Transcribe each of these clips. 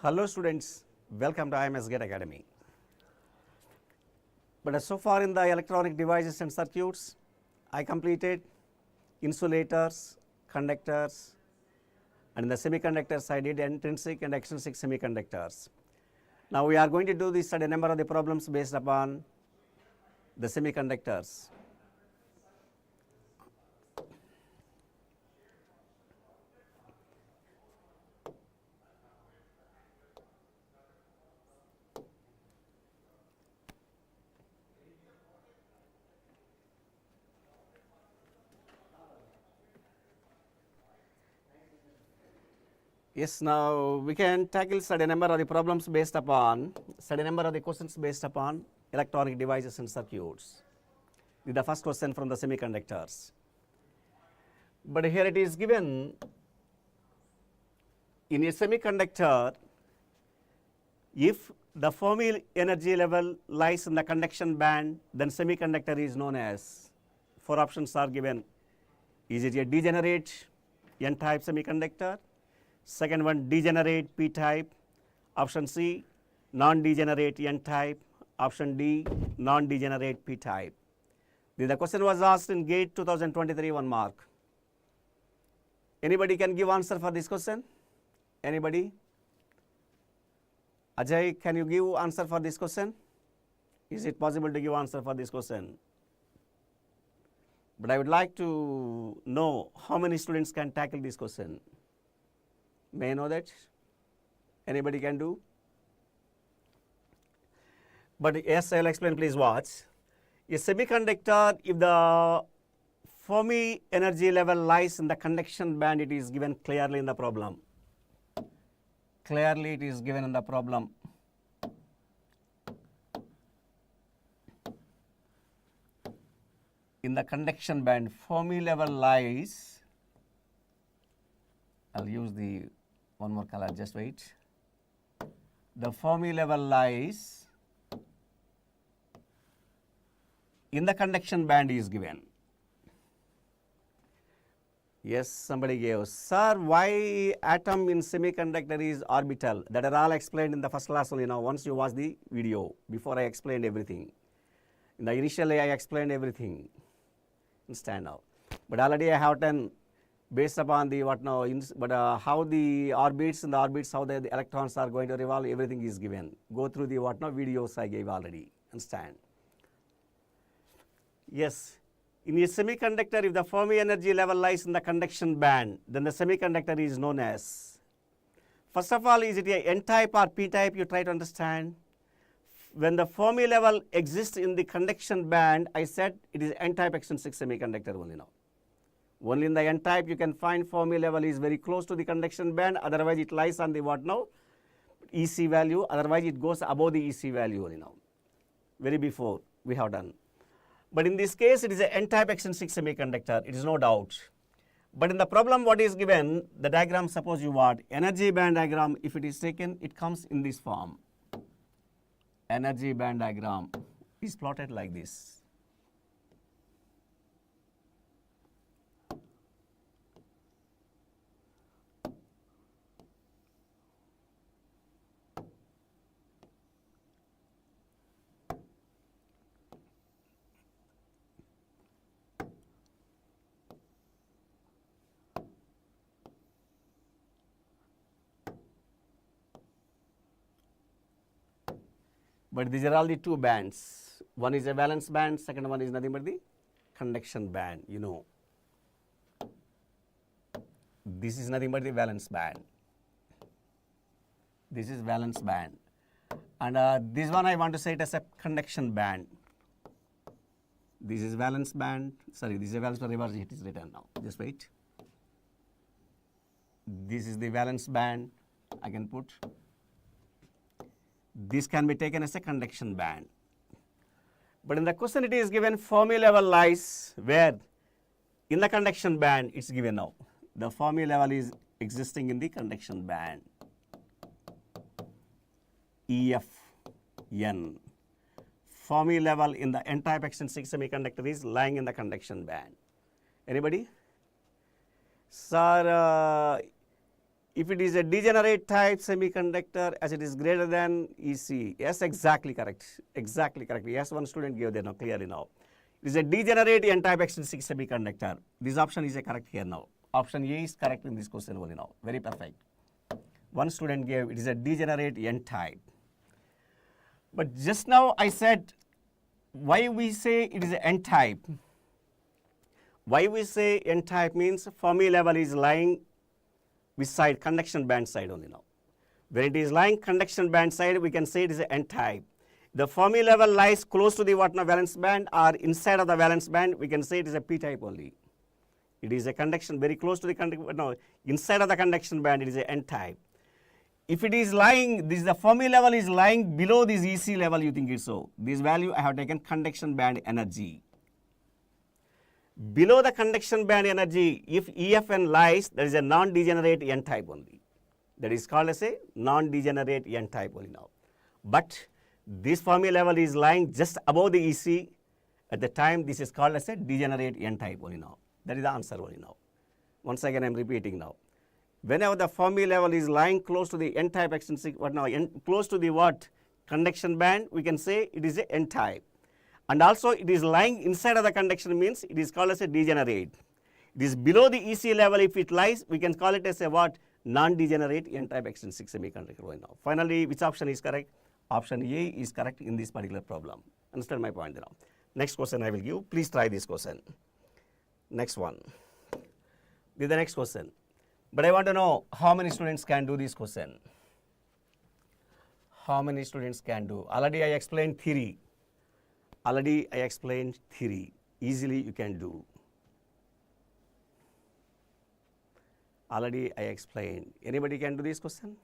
Hello students, welcome to IMS Academy. But so far in the electronic devices and circuits, I completed insulators, conductors, and in the semiconductors I did intrinsic and extrinsic semiconductors. Now we are going to do this at a number of the problems based upon the semiconductors. Yes, now we can tackle certain number of the problems based upon, certain number of the questions based upon electronic devices and circuits. This is the first question from the semiconductors. But here it is given, in a semiconductor, if the Fermi energy level lies in the conduction band, then semiconductor is known as, four options are given. Is it a degenerate N-type semiconductor? Second one, degenerate P-type. Option C, non-degenerate N-type. Option D, non-degenerate P-type. The question was asked in GATE 2023, 1 mark. Anybody can give answer for this question? Anybody? Ajay, can you give answer for this question? Is it possible to give answer for this question? But I would like to know how many students can tackle this question. May I know that? Anybody can do? But yes, I will explain, please watch. A semiconductor, if the Fermi energy level lies in the conduction band, it is given clearly in the problem. Clearly it is given in the problem. In the conduction band, Fermi level lies, I'll use the one more color, just wait. The Fermi level lies in the conduction band is given. Yes, somebody gave, sir, why atom in semiconductor is orbital? That are all explained in the first class only now, once you watch the video, before I explained everything. In the initially I explained everything, understand now. But already I have done based upon the what now, how the orbits, how the electrons are going to revolve, everything is given. Go through the what now videos I gave already, understand. Yes, in a semiconductor, if the Fermi energy level lies in the conduction band, then the semiconductor is known as, first of all, is it a N-type or P-type, you try to understand. When the Fermi level exists in the conduction band, I said it is N-type extrinsic semiconductor only now. Only in the N-type you can find Fermi level is very close to the conduction band, otherwise it lies on the what now? EC value, otherwise it goes above the EC value only now. Very before we have done. But in this case it is a N-type extrinsic semiconductor, it is no doubt. But in the problem what is given, the diagram, suppose you want, energy band diagram, if it is taken, it comes in this form. Energy band diagram is plotted like this. But these are all the two bands. One is a valence band, second one is nothing but the conduction band, you know. This is nothing but the valence band. This is valence band. And this one I want to say it as a conduction band. This is valence band. Sorry, this is a valence band, reverse it is written now. Just wait. This is the valence band, I can put. This can be taken as a conduction band. But in the question it is given Fermi level lies where? In the conduction band it's given now. The Fermi level is existing in the conduction band. EFN. Fermi level in the N-type extrinsic semiconductor is lying in the conduction band. Anybody? Sir, If it is a degenerate type semiconductor, as it is greater than EC. Yes, exactly correct. Exactly correct. Yes, one student gave that now, clearly now. It is a degenerate n-type extrinsic semiconductor. This option is a correct here now. Option A is correct in this question only now. Very perfect. One student gave it is a degenerate n-type. But just now I said why we say it is an n-type. Why we say n-type means Fermi level is lying beside conduction band side only now. When it is lying conduction band side, we can say it is an n-type. The Fermi level lies close to the valence band or inside of the valence band, we can say it is a p-type only. It is a conduction very close to the inside of the conduction band, it is an n-type. If it is lying, the Fermi level is lying below this EC level, you think it's so. This value I have taken conduction band energy. Below the conduction band energy, if EFN lies, there is a non-degenerate n-type only. That is called as a non-degenerate n-type only now. But this Fermi level is lying just above the EC. At the time, this is called as a degenerate n-type only now. That is the answer only now. Once again, I am repeating now. Whenever the Fermi level is lying close to the n-type extrinsic, close to the conduction band, we can say it is a n-type. And also it is lying inside of the conduction means it is called as a degenerate. It is below the EC level, if it lies, we can call it as a non-degenerate n-type extrinsic semiconductor right now. Finally, which option is correct? Option A is correct in this particular problem. Understand my point now. Next question I will give. Please try this question. Next one. This is the next question. But I want to know how many students can do this question. How many students can do? Already I explained theory. Easily you can do. Already I explained. Anybody can do this question?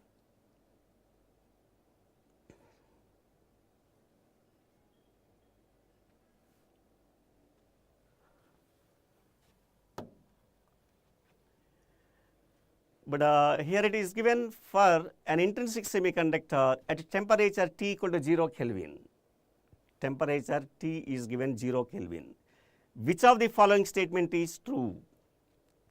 But here it is given for an intrinsic semiconductor at a temperature T equal to 0 Kelvin. Temperature T is given 0 Kelvin. Which of the following statement is true?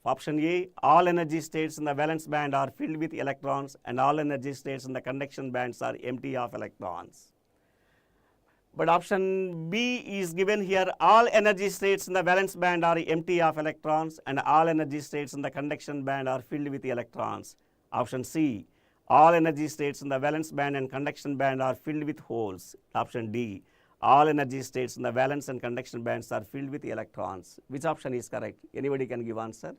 Option A, all energy states in the valence band are filled with electrons and all energy states in the conduction bands are empty of electrons. But option B is given here, all energy states in the valence band are empty of electrons and all energy states in the conduction band are filled with electrons. Option C, all energy states in the valence band and conduction band are filled with holes. Option D, all energy states in the valence and conduction bands are filled with electrons. Which option is correct? Anybody can give answer.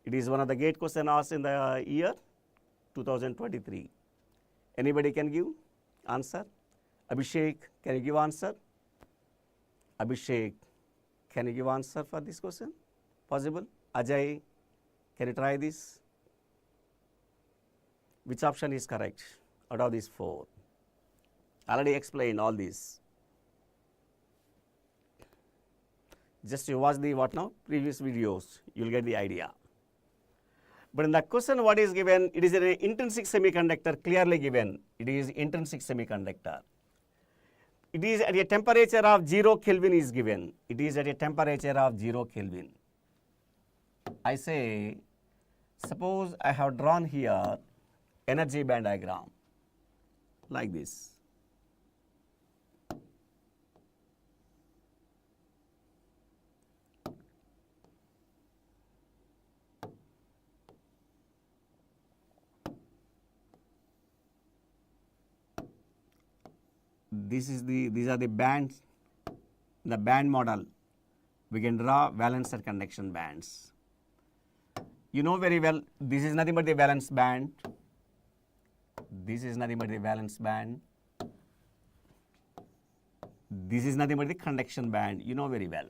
It is one of the gate question asked in the year 2023. Anybody can give answer? Abhishek, can you give answer? Abhishek, can you give answer for this question? Possible? Ajay, can you try this? Which option is correct out of these four? Already explained all this. Just you watch the previous videos, you will get the idea. But in the question what is given, it is an intrinsic semiconductor clearly given. It is intrinsic semiconductor. It is at a temperature of 0 Kelvin is given. It is at a temperature of 0 Kelvin. I say, suppose I have drawn here energy band diagram like this. These are the bands, the band model. We can draw valence and conduction bands. You know very well, this is nothing but the valence band. This is nothing but the valence band. This is nothing but the conduction band. You know very well.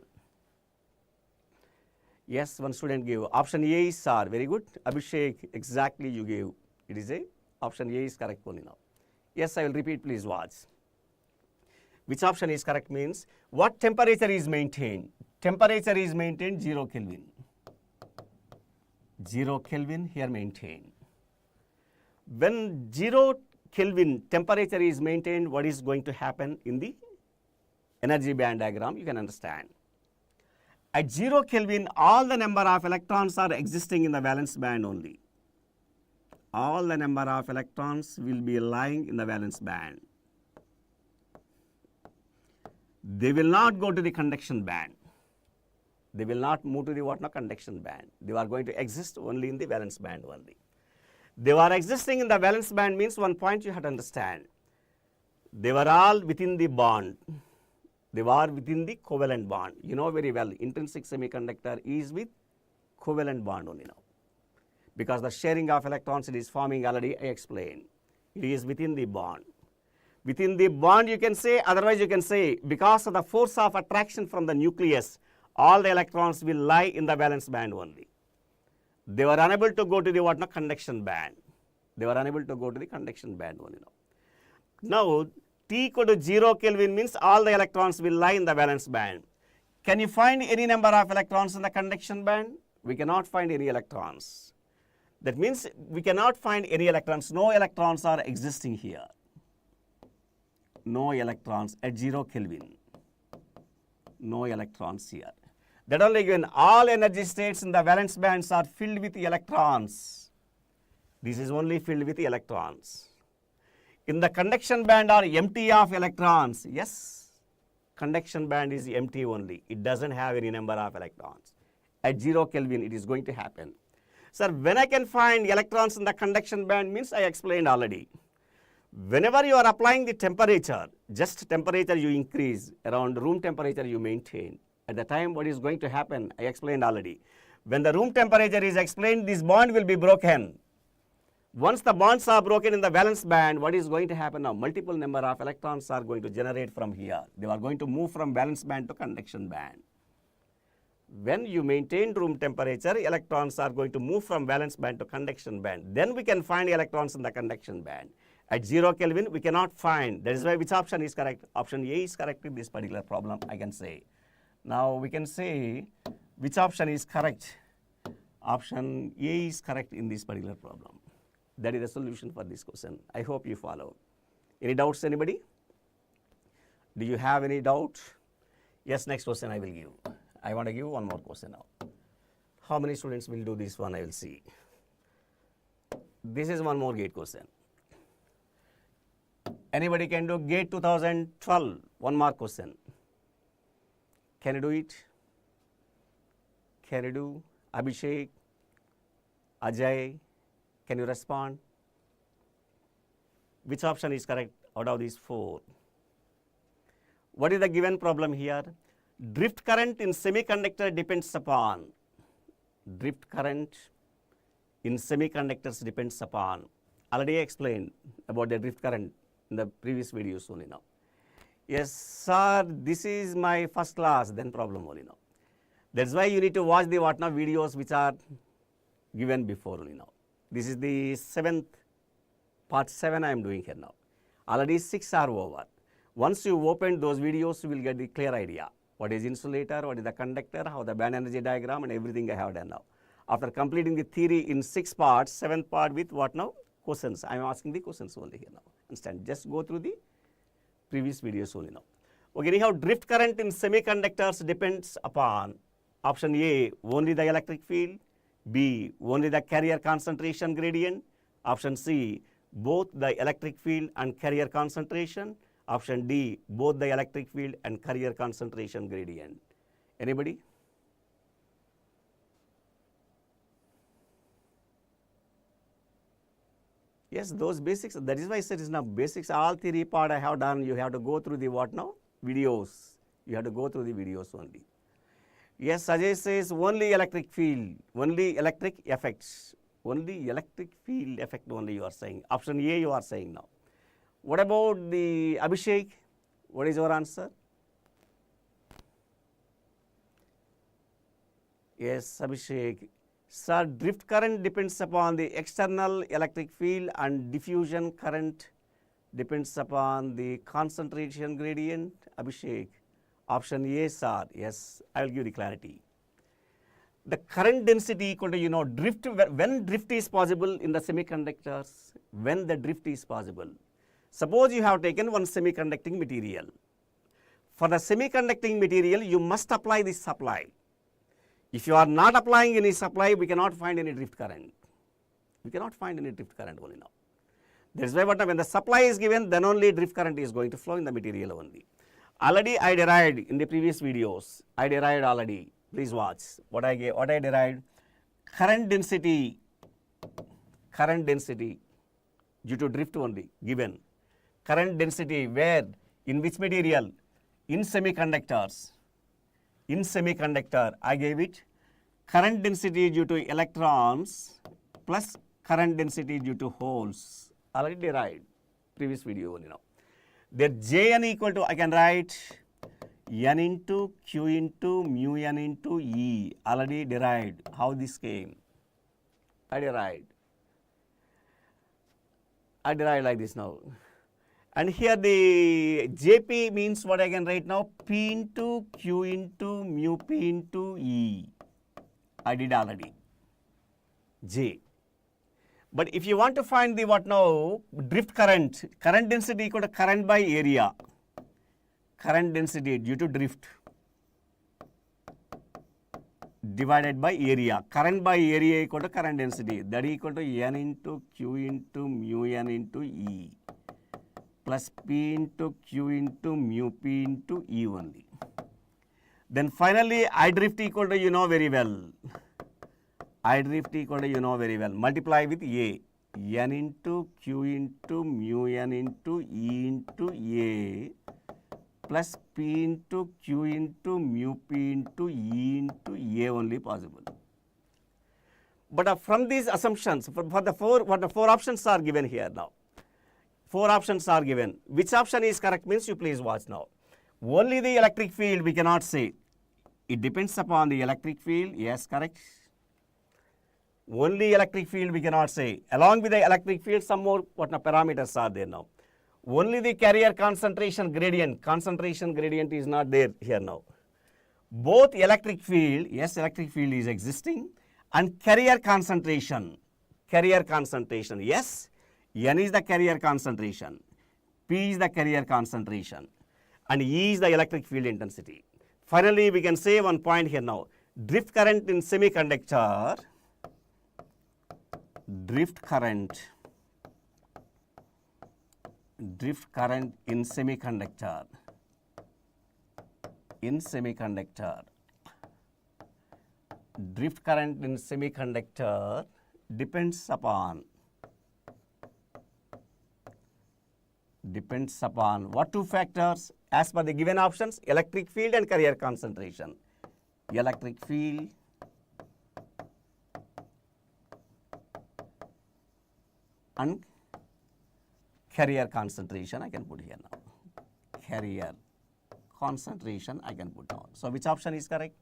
Yes, one student gave. Option A is sir. Very good. Abhishek, exactly you gave. It is a option A is correct only now. Yes, I will repeat, please watch. Which option is correct means what temperature is maintained? Temperature is maintained 0 Kelvin. 0 Kelvin here maintained. When 0 Kelvin temperature is maintained, what is going to happen in the energy band diagram? You can understand. At 0 Kelvin, all the number of electrons are existing in the valence band only. all the number of electrons will be lying in the valence band. They will not go to the conduction band. They will not move to the what now conduction band. They are going to exist only in the valence band only. They were existing in the valence band means one point you have to understand. They were all within the bond. They were within the covalent bond. You know very well, intrinsic semiconductor is with covalent bond only now. Because the sharing of electrons it is forming already, I explained. It is within the bond. Within the bond you can say, otherwise you can say, because of the force of attraction from the nucleus, all the electrons will lie in the valence band only. They were unable to go to the what now conduction band. They were unable to go to the conduction band only now. Now, T equal to 0 Kelvin means all the electrons will lie in the valence band. Can you find any number of electrons in the conduction band? We cannot find any electrons. That means we cannot find any electrons. No electrons are existing here. No electrons at 0 Kelvin. No electrons here. That only when all energy states in the valence bands are filled with electrons. This is only filled with electrons. In the conduction band are empty of electrons. Yes, conduction band is empty only. It doesn't have any number of electrons. At 0 Kelvin it is going to happen. Sir, when I can find electrons in the conduction band means I explained already. Whenever you are applying the temperature, just temperature you increase, around room temperature you maintain. At the time what is going to happen, I explained already. When the room temperature is explained, this bond will be broken. Once the bonds are broken in the valence band, what is going to happen now? Multiple number of electrons are going to generate from here. They are going to move from valence band to conduction band. When you maintain room temperature, electrons are going to move from valence band to conduction band. Then we can find electrons in the conduction band. At 0 Kelvin, we cannot find. That is why which option is correct? Option A is correct in this particular problem, I can say. Now we can say which option is correct. Option A is correct in this particular problem. That is the solution for this question. I hope you follow. Any doubts, anybody? Do you have any doubt? Yes, next question I will give. I want to give one more question now. How many students will do this one? I will see. This is one more gate question. Anybody can do gate 2012, one more question. Can you do it? Can you do? Abhishek, Ajay, can you respond? Which option is correct out of these four? What is the given problem here? Drift current in semiconductor depends upon. Drift current in semiconductors depends upon. Already explained about the drift current in the previous videos only now. Yes, sir, this is my first class, then problem only now. That's why you need to watch the what now videos which are given before only now. This is the part 7 I am doing here now. Already 6 are over. Once you open those videos, you will get the clear idea. What is insulator, what is the conductor, how the band energy diagram and everything I have done now. After completing the theory in 6 parts, 7th part with what now? Questions. I am asking the questions only here now. Understand? Just go through the previous videos only now. Okay, anyhow, drift current in semiconductors depends upon option A, only the electric field, B, only the carrier concentration gradient, option C, both the electric field and carrier concentration, option D, both the electric field and carrier concentration gradient. Anybody? Yes, those basics, that is why I said it's now basics, all theory part I have done, you have to go through the what now? Videos. You have to go through the videos only. Yes, Ajay says only electric field, only electric effects, only electric field effect only you are saying. Option A you are saying now. What about the Abhishek? What is your answer? Yes, Abhishek. Sir, drift current depends upon the external electric field and diffusion current depends upon the concentration gradient. Abhishek. Option A, sir. Yes, I will give the clarity. The current density equal to, drift, when drift is possible in the semiconductors, when the drift is possible. Suppose you have taken one semiconducting material. For the semiconducting material, you must apply this supply. If you are not applying any supply, we cannot find any drift current. We cannot find any drift current only now. That is why when the supply is given, then only drift current is going to flow in the material only. Already I derived in the previous videos. I derived already. Please watch what I derived. Current density due to drift only given. Current density where, in which material? In semiconductors. In semiconductor, I gave it current density due to electrons plus current density due to holes. Already derived. Previous video only now. That Jn equal to, I can write n into q into mu n into E. Already derived. How this came? I derived like this now. And here the Jp means what I can write now? P into Q into mu P into E. I did already. J. But if you want to find the what now? Drift current. Current density equal to current by area. Current density due to drift divided by area. Current by area equal to current density. That is equal to n into q into mu n into E plus p into q into mu p into E only. Then finally, I drift equal to you know very well. I drift equal to you know very well. Multiply with A. N into q into mu n into E into A plus P into Q into mu P into E into A only possible. But from these assumptions, for the four options are given here now. 4 options are given. Which option is correct means you please watch now. Only the electric field we cannot say. It depends upon the electric field. Yes, correct. Only electric field we cannot say. Along with the electric field, some more parameters are there now. Only the carrier concentration gradient is not there here now. Both electric field, yes, electric field is existing, and carrier concentration, yes, N is the carrier concentration, P is the carrier concentration, and E is the electric field intensity. Finally, we can say one point here now. Drift current in semiconductor, drift current in semiconductor drift current in semiconductor depends upon what 2 factors as per the given options? Electric field and carrier concentration. Electric field and carrier concentration I can put here now. Carrier concentration I can put now. So which option is correct?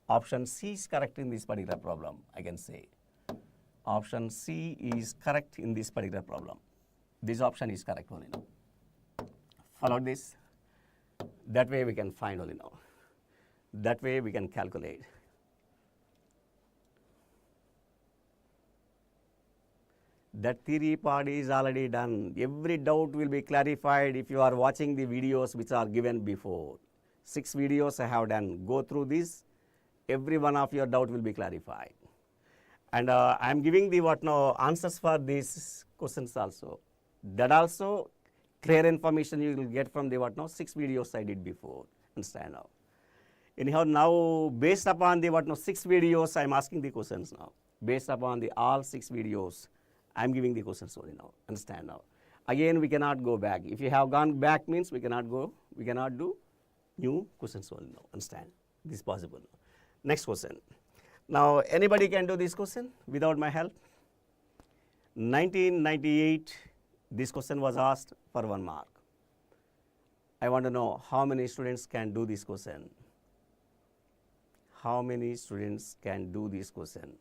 Option C is correct in this particular problem, I can say. Option C is correct in this particular problem. This option is correct only now. Follow this. That way we can find only now. That way we can calculate. That theory part is already done. Every doubt will be clarified if you are watching the videos which are given before. 6 videos I have done. Go through this. Every one of your doubt will be clarified. And I am giving the answers for these questions also. That also clear information you will get from the 6 videos I did before. Understand now. Anyhow, now based upon the 6 videos I am asking the questions now. Based upon the all 6 videos. I am giving the questions only now. Understand now. Again, we cannot go back. If you have gone back means we cannot do new questions only now. Understand? This is possible. Next question. Now, anybody can do this question without my help? 1998, this question was asked for 1 mark. I want to know how many students can do this question. How many students can do this question?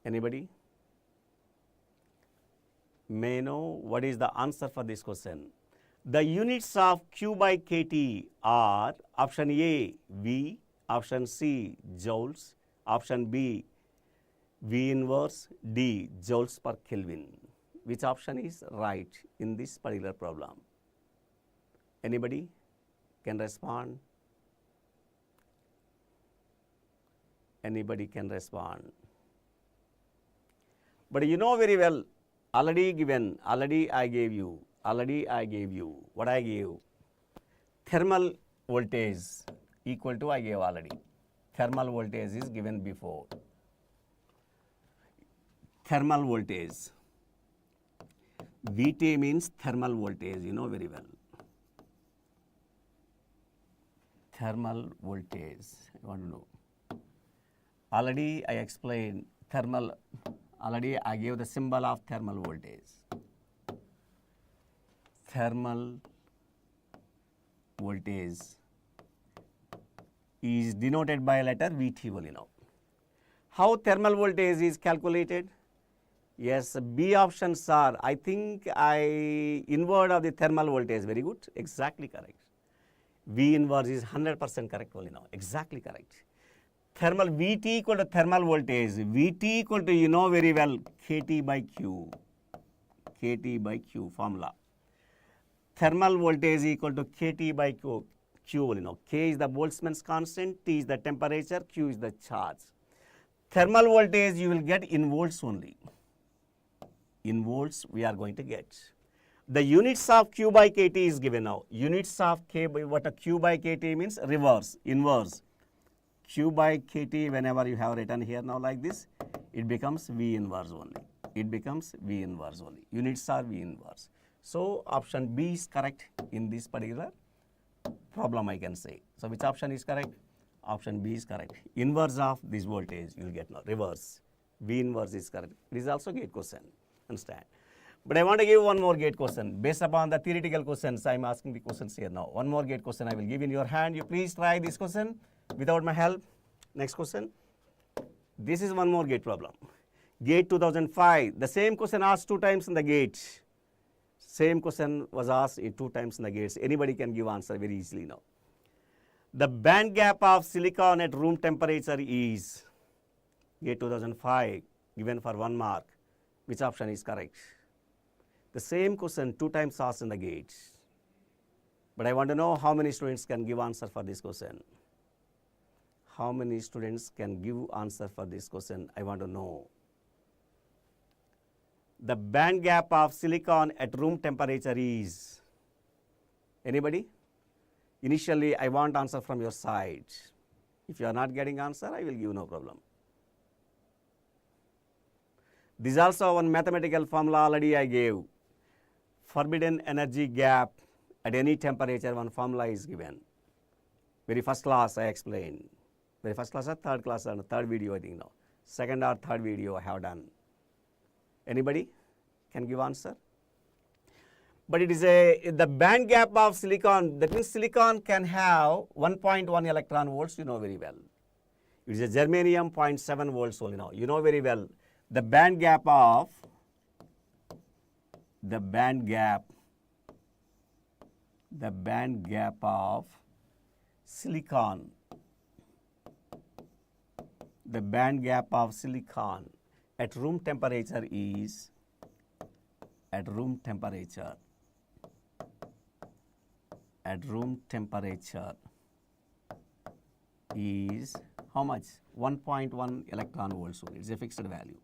Anybody? May know what is the answer for this question. The units of Q by kT are option A, V, option C, joules, option B, V inverse, D, joules per Kelvin. Which option is right in this particular problem? Anybody? can respond? Anybody can respond. But you know very well, already given, already I gave you, what I gave? Thermal voltage equal to I gave already. Thermal voltage is given before. Thermal voltage. VT means thermal voltage, you know very well. Thermal voltage, I want to know. Already I explained thermal, already I gave the symbol of thermal voltage. Thermal voltage is denoted by a letter VT only now. How thermal voltage is calculated? Yes, B options are, I think inverse of the thermal voltage, very good, exactly correct. V inverse is 100% correct only now, exactly correct. Thermal VT equal to thermal voltage, VT equal to, you know very well, KT by Q formula. Thermal voltage equal to KT by Q only now. K is the Boltzmann's constant, T is the temperature, Q is the charge. Thermal voltage you will get in volts only. In volts we are going to get. The units of Q by KT is given now. Units of K by what a Q by KT means reverse, inverse. Q by KT whenever you have written here now like this, it becomes V inverse only. It becomes V inverse only. Units are V inverse. So option B is correct in this particular problem I can say. So which option is correct? Option B is correct. Inverse of this voltage you will get now, reverse. V inverse is correct. It is also gate question, understand. But I want to give one more gate question. Based upon the theoretical questions, I am asking the questions here now. One more gate question I will give in your hand. You please try this question without my help. Next question. This is one more gate problem. Gate 2005. The same question asked 2 times in the gate. Same question was asked 2 times in the gates. Anybody can give answer very easily now. The band gap of silicon at room temperature is Gate 2005 given for 1 mark. Which option is correct? The same question 2 times asked in the gate. But I want to know how many students can give answer for this question. How many students can give answer for this question? I want to know. The band gap of silicon at room temperature is, anybody? Initially, I want answer from your side. If you are not getting answer, I will give no problem. This is also one mathematical formula already I gave. Forbidden energy gap at any temperature, one formula is given. Very first class I explained. Very first class or third class or third video I think now. Second or third video I have done. Anybody can give answer? But it is the band gap of silicon, that means silicon can have 1.1 electron volts, you know very well. It is a germanium 0.7 volts only now. You know very well. The band gap of silicon, at room temperature is, is how much? 1.1 electron volts only. It's a fixed value.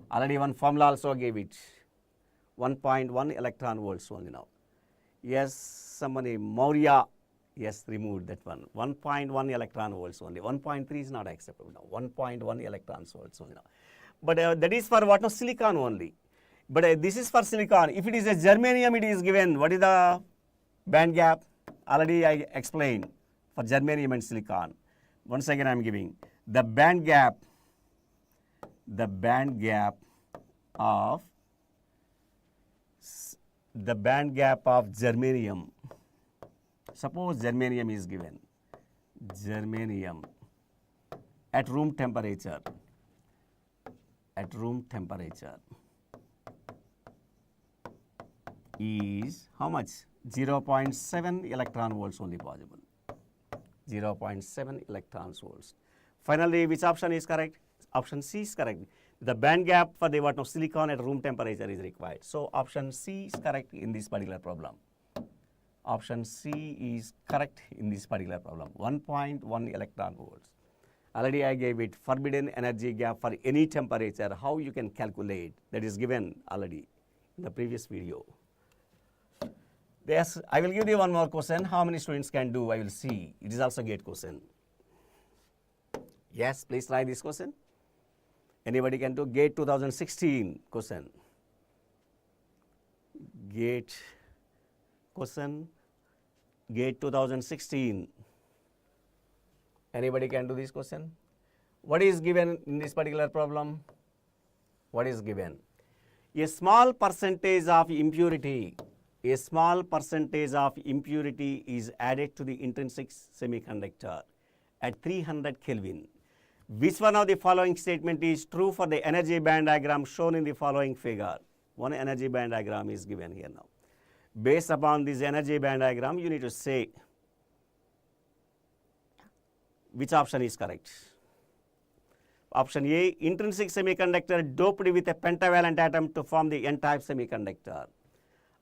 Already one formula also gave it. 1.1 electron volts only now. Yes, somebody, Maurya, yes, removed that one. 1.1 electron volts only. 1.3 is not acceptable now. 1.1 electron volts only now. But that is for what? No, silicon only. But this is for silicon. If it is a germanium, it is given. What is the band gap? Already I explained for germanium and silicon. Once again I am giving the band gap of germanium. Suppose germanium is given. Germanium at room temperature. Is how much? 0.7 electron volts only possible. 0.7 electron volts. Finally, which option is correct? Option C is correct. The band gap for the what of silicon at room temperature is required. So option C is correct in this particular problem. Option C is correct in this particular problem. 1.1 electron volts. Already I gave it forbidden energy gap for any temperature. How you can calculate? That is given already in the previous video. Yes, I will give you one more question. How many students can do? I will see. It is also gate question. Yes, please try this question. Anybody can do? Gate 2016 question. Gate question. Gate 2016. Anybody can do this question? What is given in this particular problem? What is given? A small percentage of impurity. A small percentage of impurity is added to the intrinsic semiconductor at 300 Kelvin. Which one of the following statement is true for the energy band diagram shown in the following figure? One energy band diagram is given here now. Based upon this energy band diagram, you need to say which option is correct. Option A, intrinsic semiconductor doped with a pentavalent atom to form the N-type semiconductor.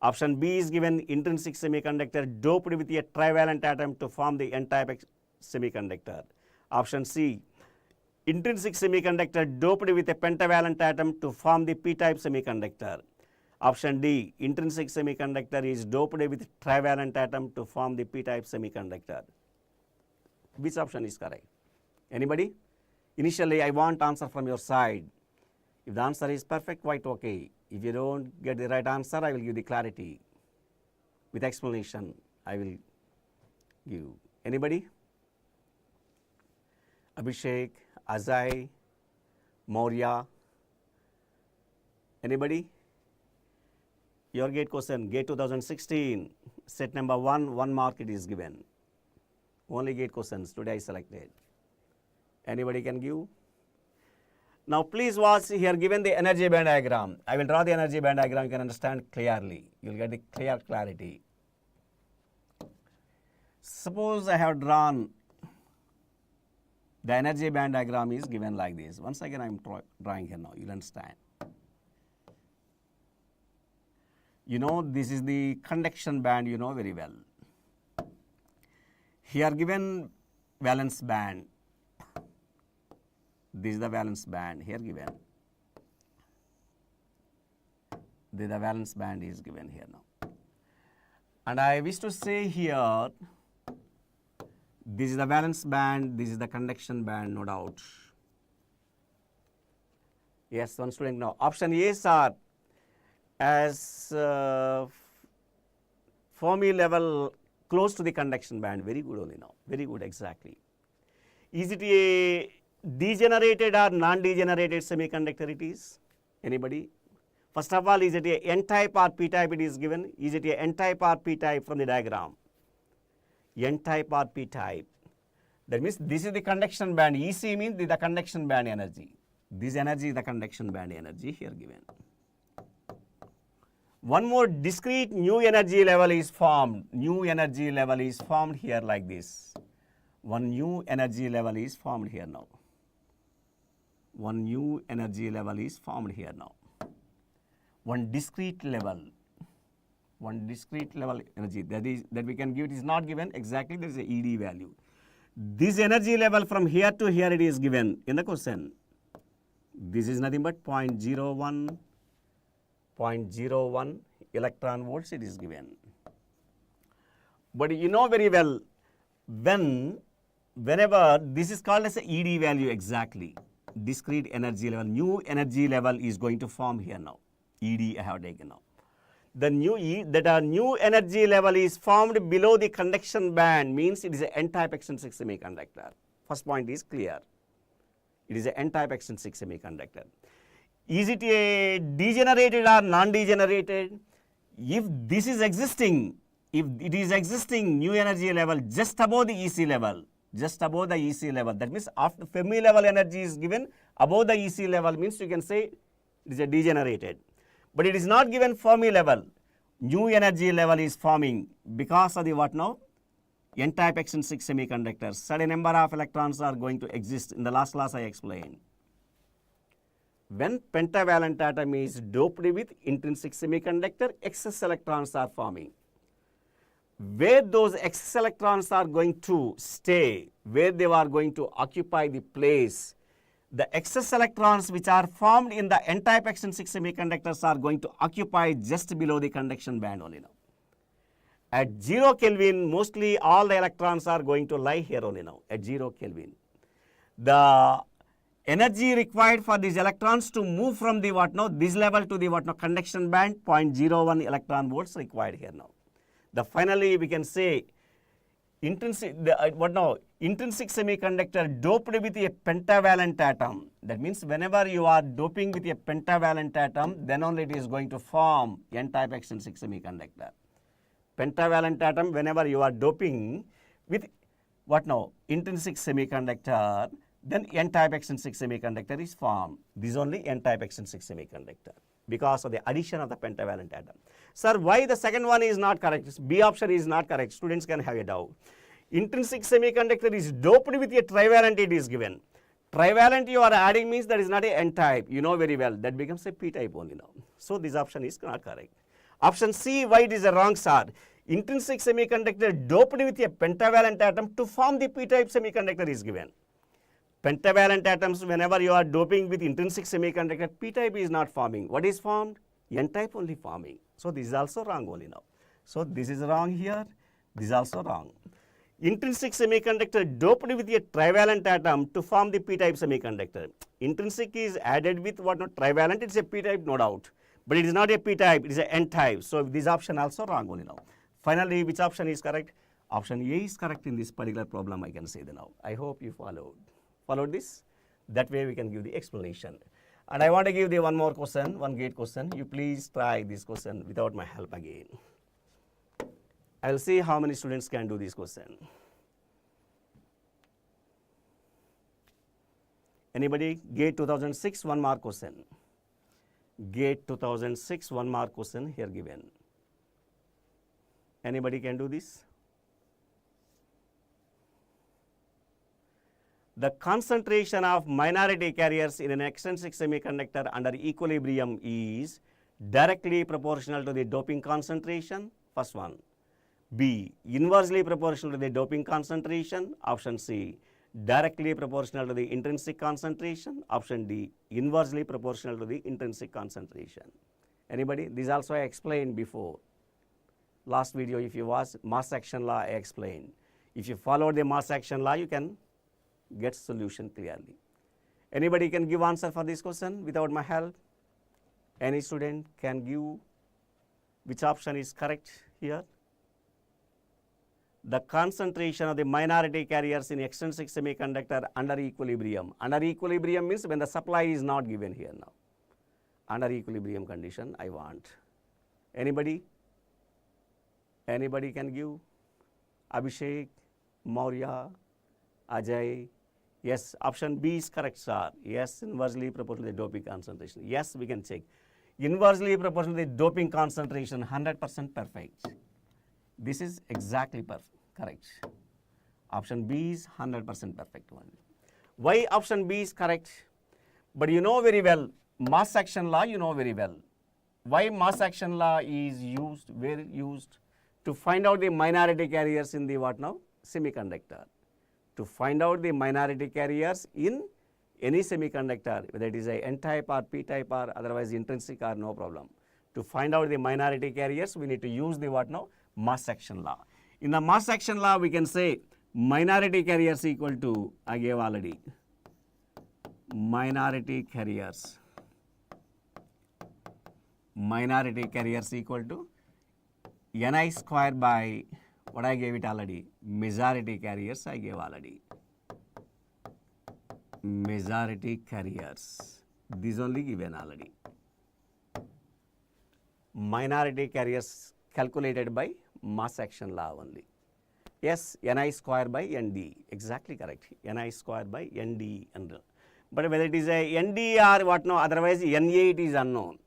Option B is given, intrinsic semiconductor doped with a trivalent atom to form the N-type semiconductor. Option C, intrinsic semiconductor doped with a pentavalent atom to form the P-type semiconductor. Option D, intrinsic semiconductor is doped with trivalent atom to form the P-type semiconductor. Which option is correct? Anybody? Initially, I want answer from your side. If the answer is perfect, quite okay. If you don't get the right answer, I will give the clarity. With explanation, I will give. Anybody? Abhishek, Ajay, Maurya. Anybody? Your gate question, gate 2016, set number 1, 1 mark it is given. Only gate questions today I selected. Anybody can give? Now please watch here given the energy band diagram. I will draw the energy band diagram, you can understand clearly. You will get the clear clarity. Suppose I have drawn the energy band diagram is given like this. Once again I am drawing here now, you will understand. You know this is the conduction band, you know very well. Here given valence band. This is the valence band here given. The valence band is given here now. And I wish to say here, this is the valence band, this is the conduction band, no doubt. Yes, one student now. Option A's are as Fermi level close to the conduction band. Very good only now. Very good, exactly. Is it a degenerated or non-degenerated semiconductor it is? Anybody? First of all, is it a N-type or P-type it is given? Is it a N-type or P-type from the diagram? N-type or P-type. That means this is the conduction band. EC means the conduction band energy. This energy is the conduction band energy here given. One more discrete new energy level is formed. New energy level is formed here like this. One new energy level is formed here now. One new energy level is formed here now. One discrete level energy that we can give, it is not given exactly, there is a ED value. This energy level from here to here it is given in the question. This is nothing but 0.01 electron volts it is given. But you know very well, whenever this is called as a ED value exactly, discrete energy level, new energy level is going to form here now. ED I have taken now. The new new energy level is formed below the conduction band, means it is an N-type extrinsic semiconductor. First point is clear. It is an N-type extrinsic semiconductor. Is it a degenerated or non-degenerated? If this is existing, if it is existing new energy level just above the EC level, that means after Fermi level energy is given above the EC level, means you can say it is a degenerated. But it is not given Fermi level. New energy level is forming because of the what now? N-type extrinsic semiconductors. Certain number of electrons are going to exist. In the last class I explained. When pentavalent atom is doped with intrinsic semiconductor, excess electrons are forming. where those excess electrons are going to stay, where they are going to occupy the place, the excess electrons which are formed in the n-type extrinsic semiconductors are going to occupy just below the conduction band only now. At 0 Kelvin, mostly all the electrons are going to lie here only now, at 0 Kelvin. The energy required for these electrons to move from the this level to the conduction band, 0.01 electron volts required here now. Finally, we can say intrinsic semiconductor doped with a pentavalent atom. That means whenever you are doping with a pentavalent atom, then only it is going to form n-type extrinsic semiconductor. Pentavalent atom, whenever you are doping with intrinsic semiconductor, then n-type extrinsic semiconductor is formed. This is only n-type extrinsic semiconductor because of the addition of the pentavalent atom. Sir, why the second one is not correct? B option is not correct. Students can have a doubt. Intrinsic semiconductor is doped with a trivalent, it is given. Trivalent you are adding means that is not a n-type. You know very well. That becomes a p-type only now. So this option is not correct. Option C, why it is a wrong, sir? Intrinsic semiconductor doped with a pentavalent atom to form the p-type semiconductor is given. Pentavalent atoms, whenever you are doping with intrinsic semiconductor, p-type is not forming. What is formed? N-type only forming. So this is also wrong only now. So this is wrong here. This is also wrong. Intrinsic semiconductor doped with a trivalent atom to form the p-type semiconductor. Intrinsic is added with trivalent, it's a p-type, no doubt. But it is not a p-type, it is an n-type. So this option also wrong only now. Finally, which option is correct? Option A is correct in this particular problem, I can say now. I hope you followed this. That way we can give the explanation. And I want to give the one more question, one gate question. You please try this question without my help again. I will see how many students can do this question. Anybody? Gate 2006, 1 mark question. Gate 2006, 1 mark question here given. Anybody can do this? The concentration of minority carriers in an extrinsic semiconductor under equilibrium is directly proportional to the doping concentration. First one. B, inversely proportional to the doping concentration. Option C, directly proportional to the intrinsic concentration. Option D, inversely proportional to the intrinsic concentration. Anybody? This also I explained before. Last video, if you watch mass action law, I explained. If you follow the mass action law, you can get solution clearly. Anybody can give answer for this question without my help? Any student can give which option is correct here? The concentration of the minority carriers in extrinsic semiconductor under equilibrium. Under equilibrium means when the supply is not given here now. Under equilibrium condition, I want. Anybody? Anybody can give? Abhishek, Maurya, Ajay. Yes, option B is correct, sir. Yes, inversely proportional to the doping concentration. Yes, we can check. Inversely proportional to the doping concentration, 100% perfect. This is exactly correct. Option B is 100% perfect one. Why option B is correct? But you know very well, mass action law, you know very well. Why mass action law is used, where used? To find out the minority carriers in the semiconductor. To find out the minority carriers in any semiconductor, whether it is a n-type or p-type or otherwise intrinsic or no problem. To find out the minority carriers, we need to use the mass action law. In the mass action law, we can say minority carriers equal to, I gave already, minority carriers. Minority carriers equal to Ni square by, what I gave it already, majority carriers I gave already. Majority carriers, this only given already. Minority carriers calculated by mass action law only. Yes, Ni square by Nd, exactly correct. Ni square by Nd. But whether it is a Nd or otherwise Na it is unknown.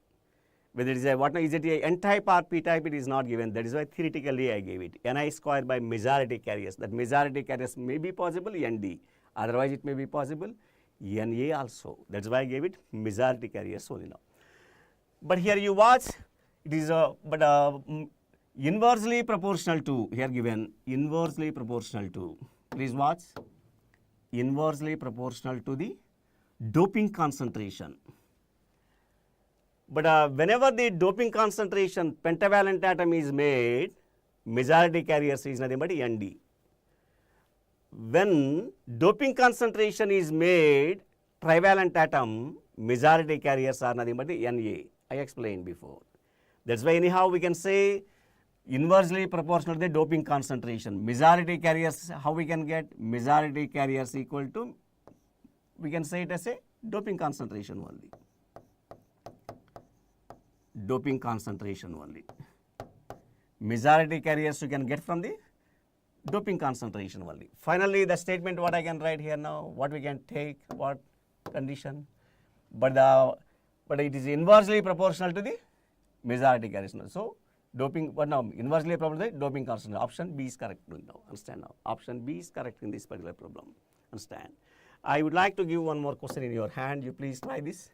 Whether it is is it a n-type or p-type, it is not given. That is why theoretically I gave it. Ni square by majority carriers. That majority carriers may be possible Nd. Otherwise it may be possible Na also. That's why I gave it majority carriers only now. But here you watch, it is inversely proportional to, here given, inversely proportional to, please watch, inversely proportional to the doping concentration. But whenever the doping concentration pentavalent atom is made, majority carriers is nothing but ND. When doping concentration is made trivalent atom, majority carriers are nothing but the Na. I explained before. That's why anyhow we can say inversely proportional to the doping concentration. Majority carriers, how we can get? Majority carriers equal to, we can say it as a doping concentration only. Doping concentration only. Majority carriers you can get from the doping concentration only. Finally, the statement what I can write here now, what we can take, what condition, but it is inversely proportional to the majority carriers. So doping, but now inversely proportional to the doping concentration. Option B is correct now. Understand now? Option B is correct in this particular problem. Understand? I would like to give one more question in your hand. You please try this.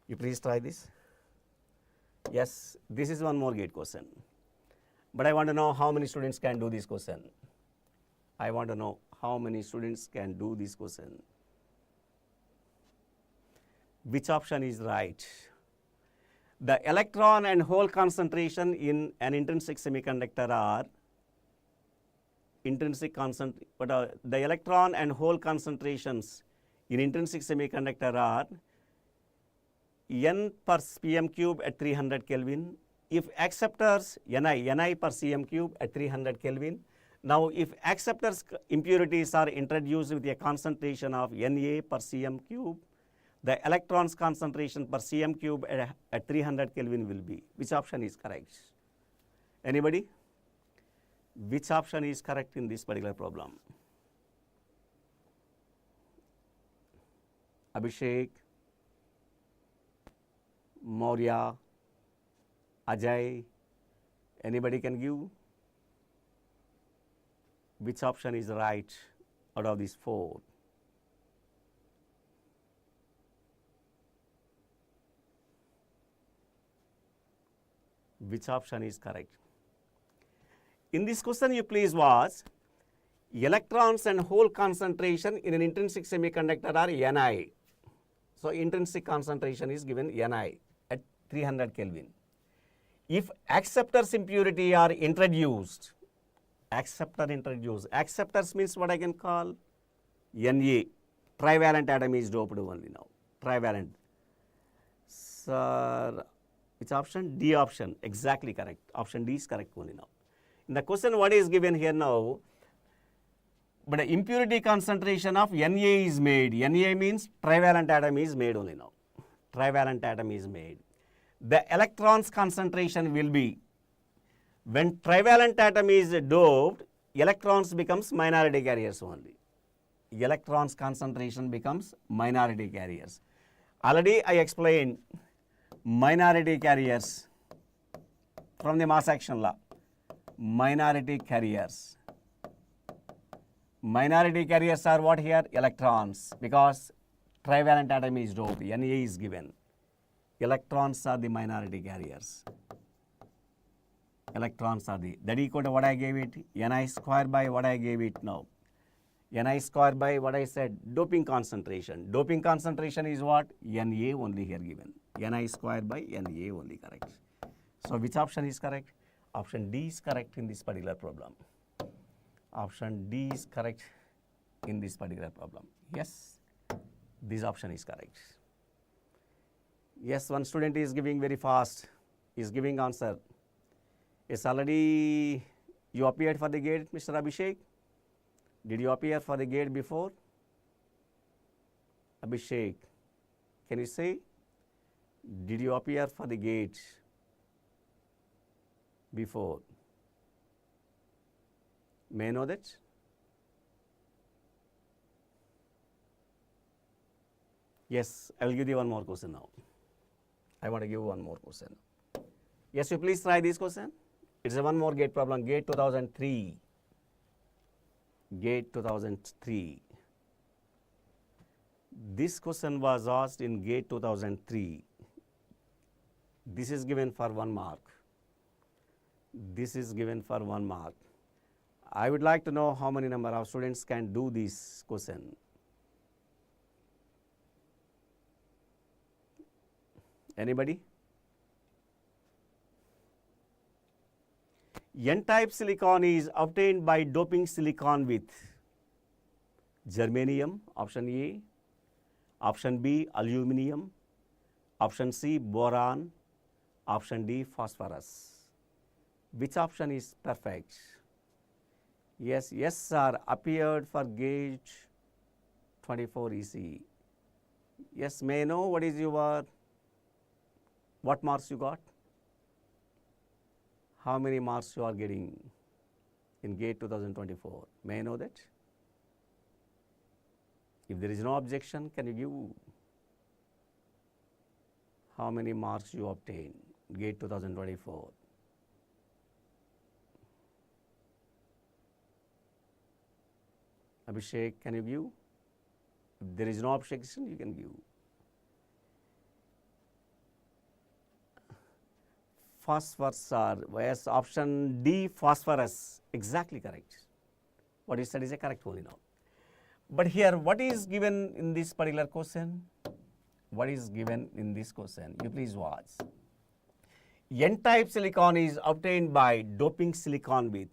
You please try this. Yes, this is one more gate question. But I want to know how many students can do this question. I want to know how many students can do this question. Which option is right? The electron and hole concentration in an intrinsic semiconductor are the electron and hole concentrations in intrinsic semiconductor are N per pm cube at 300 Kelvin. If acceptors Ni per cm cube at 300 Kelvin. Now, if acceptors impurities are introduced with a concentration of Na per cm cube, the electrons concentration per cm cube at 300 Kelvin will be. Which option is correct? Anybody? Which option is correct in this particular problem? Abhishek, Maurya, Ajay, anybody can give? Which option is right out of these four? Which option is correct? In this question, you please watch. Electrons and hole concentration in an intrinsic semiconductor are Ni. So, intrinsic concentration is given Ni at 300 Kelvin. If acceptors impurity are introduced, acceptors means what I can call? Na. Trivalent atom is doped only now. Trivalent. Sir, which option? D option. Exactly correct. Option D is correct only now. In the question, what is given here now? But the impurity concentration of Na is made. Na means trivalent atom is made only now. Trivalent atom is made. The electrons concentration will be, when trivalent atom is doped, electrons becomes minority carriers only. Electrons concentration becomes minority carriers. Already I explained minority carriers from the mass action law. Minority carriers. Minority carriers are what here? Electrons, because trivalent atom is doped. Na is given. Electrons are the minority carriers. Electrons are the, that equal to what I gave it? Ni square by what I gave it now. Ni square by what I said? Doping concentration. Doping concentration is what? Na only here given. Ni square by Na only correct. So, which option is correct? Option D is correct in this particular problem. Option D is correct in this particular problem. Yes, this option is correct. Yes, one student is giving very fast, is giving answer. Yes, already you appeared for the gate, Mr. Abhishek? Did you appear for the gate before? Abhishek, can you say? Did you appear for the gate before? May I know that? Yes, I will give you one more question now. I want to give one more question. Yes, you please try this question. It's a one more gate problem, gate 2003. Gate 2003. This question was asked in gate 2003. This is given for 1 mark. This is given for 1 mark. I would like to know how many number of students can do this question. Anybody? N-type silicon is obtained by doping silicon with germanium, option A, option B, aluminum, option C, boron, option D, phosphorus. Which option is perfect? Yes, yes sir, appeared for gauge 24 EC. Yes, may I know what is your, what marks you got? How many marks you are getting in GATE 2024? May I know that? If there is no objection, can you give how many marks you obtain GATE 2024? Abhishek, can you give? If there is no objection, you can give. Phosphorus are, yes, option D, phosphorus, exactly correct. What you said is a correct only now. But here, what is given in this particular question? What is given in this question? You please watch. N-type silicon is obtained by doping silicon with,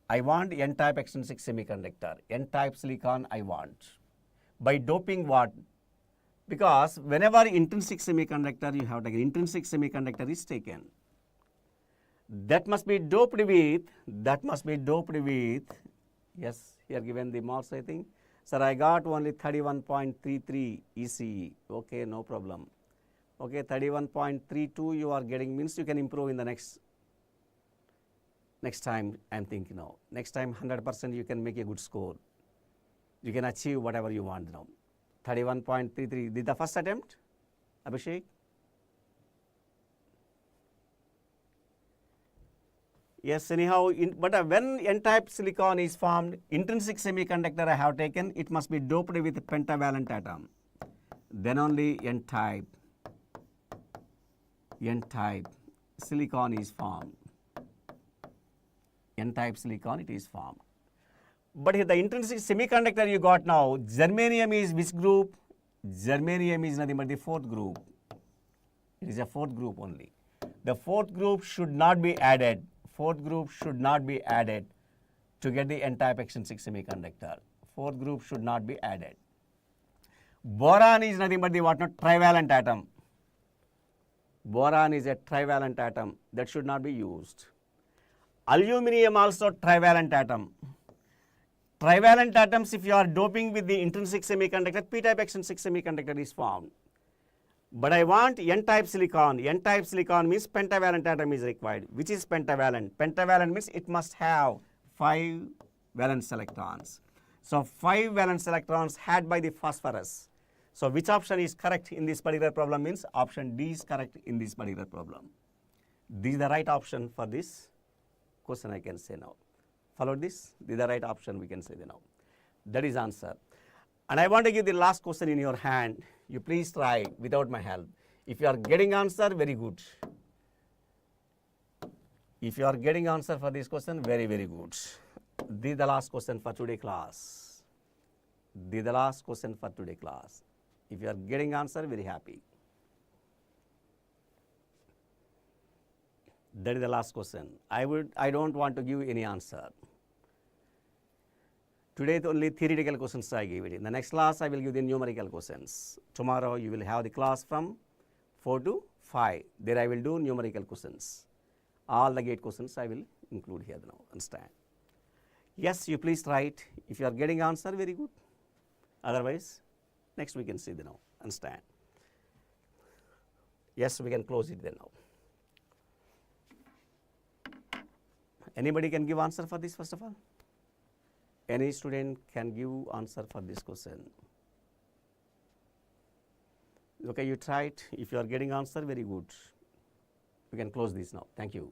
I want N-type extrinsic semiconductor. N-type silicon I want. By doping what? Because whenever intrinsic semiconductor you have taken, intrinsic semiconductor is taken. That must be doped with, yes, here given the marks I think. Sir, I got only 31.33 ECE. Okay, no problem. Okay, 31.32 you are getting, means you can improve in the next time. I am thinking now. Next time 100% you can make a good score. You can achieve whatever you want now. 31.33. Did the first attempt, Abhishek? Yes, anyhow, but when N-type silicon is formed, intrinsic semiconductor I have taken, it must be doped with pentavalent atom. Then only N-type silicon is formed. N-type silicon it is formed. But here the intrinsic semiconductor you got now, germanium is which group? Germanium is nothing but the 4th group. It is a 4th group only. The 4th group should not be added. 4th group should not be added to get the N-type extrinsic semiconductor. 4th group should not be added. Boron is nothing but the what not? Trivalent atom. Boron is a trivalent atom. That should not be used. Aluminum also trivalent atom. Trivalent atoms, if you are doping with the intrinsic semiconductor, P-type extrinsic semiconductor is formed. But I want N-type silicon. N-type silicon means pentavalent atom is required. Which is pentavalent? Pentavalent means it must have 5 valence electrons. So 5 valence electrons had by the phosphorus. So which option is correct in this particular problem? Means option D is correct in this particular problem. This is the right option for this question, I can say now. Follow this? This is the right option, we can say now. That is answer. And I want to give the last question in your hand. You please try without my help. If you are getting answer, very good. If you are getting answer for this question, very, very good. This is the last question for today class. This is the last question for today class. If you are getting answer, very happy. That is the last question. I don't want to give any answer. Today only theoretical questions I give it. In the next class, I will give the numerical questions. Tomorrow you will have the class from 4 to 5. There I will do numerical questions. All the GATE questions I will include here now. Understand? Yes, you please write. If you are getting answer, very good. Otherwise, next we can see the now. Understand? Yes, we can close it then now. Anybody can give answer for this first of all? Any student can give answer for this question. Okay, you try it. If you are getting answer, very good. We can close this now. Thank you.